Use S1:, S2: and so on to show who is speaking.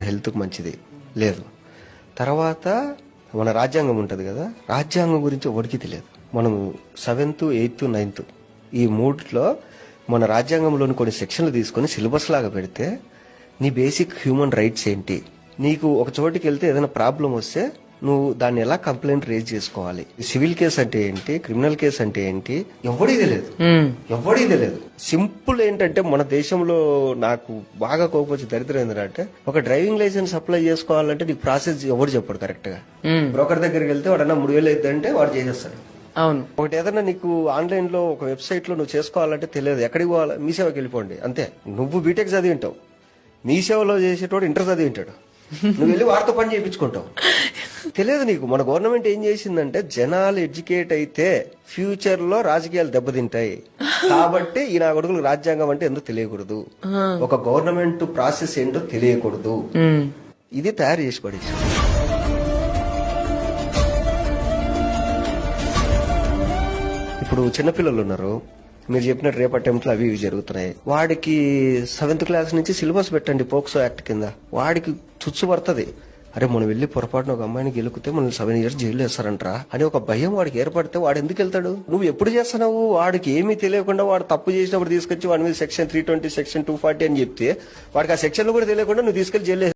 S1: హెల్త్కి మంచిది లేదు. తర్వాత మన రాజ్యాంగం ఉంటుంది కదా, రాజ్యాంగం గురించి ఎవరికి తెలియదు. మనం 7th, 8th, 9th ఈ మూడిలో మన రాజ్యాంగంలోని కొన్ని సెక్షన్లు తీసుకొని సిలబస్ లాగా పెడితే నీ బేసిక్ హ్యూమన్ రైట్స్ ఏంటి, నీకు ఒక చోటికి వెళ్తే ఏదైనా ప్రాబ్లం వస్తే నువ్వు దాన్ని ఎలా కంప్లైంట్ రేజ్ చేసుకోవాలి, సివిల్ కేసు అంటే ఏంటి, క్రిమినల్ కేసు అంటే ఏంటి, ఎవడికి తెలియదు. సింపుల్ ఏంటంటే మన దేశంలో నాకు బాగా కోపం వచ్చి దరిద్రం ఏంటంటే, ఒక డ్రైవింగ్ లైసెన్స్ అప్లై చేసుకోవాలంటే నీకు ప్రాసెస్ ఎవడు చెప్పాడు కరెక్ట్ గా. బ్రోకర్ దగ్గరికి వెళ్తే వాడన్నా 3,000 అవుతుందంటే వాడు చేసేస్తాడు.
S2: అవును.
S1: ఒకటి ఏదన్నా నీకు ఆన్లైన్ లో ఒక వెబ్సైట్ లో నువ్వు చేసుకోవాలంటే తెలియదు, ఎక్కడికి పోవాలి, మీ సేవకి వెళ్ళిపోండి అంతే. నువ్వు బీటెక్ చదివి ఉంటావు, మీ సేవలో చేసేటోడు ఇంటర్ చదివి ఉంటాడు, నువ్వు వెళ్ళి వారితో పని చేయించుకుంటావు. తెలియదు నీకు. మన గవర్నమెంట్ ఏం చేసిందంటే, జనాలు ఎడ్యుకేట్ అయితే ఫ్యూచర్ లో రాజకీయాలు దెబ్బతింటాయి కాబట్టి ఈ నా కొడుకులకు రాజ్యాంగం అంటే ఎందుకు తెలియకూడదు, ఒక గవర్నమెంట్ ప్రాసెస్ ఏంటో తెలియకూడదు, ఇది తయారు చేసి పడేసి. ఇప్పుడు చిన్నపిల్లలు ఉన్నారు, మీరు చెప్పినట్టు రేపు అటెంప్ట్లు అవి ఇవి జరుగుతున్నాయి. వాడికి 7th క్లాస్ నుంచి సిలబస్ పెట్టండి పోక్సో యాక్ట్ కింద, వాడికి చుచ్చు పడుతుంది. అరే మనం వెళ్ళి పొరపాటున ఒక అమ్మాయిని గెలుకుతే మనం 7 years జైలు వేస్తారంటరా అని ఒక భయం వాడికి ఏర్పడితే వాడు ఎందుకు వెళ్తాడు? నువ్వు ఎప్పుడు చేస్తున్నావు? వాడికి ఏమీ తెలియకుండా వాడు తప్పు చేసినప్పుడు తీసుకొచ్చి వాడి మీద సెక్షన్ 320, సెక్షన్ 240 అని చెప్తే వాడికి ఆ సెక్షన్లు కూడా తెలియకుండా నువ్వు తీసుకెళ్లి జైలు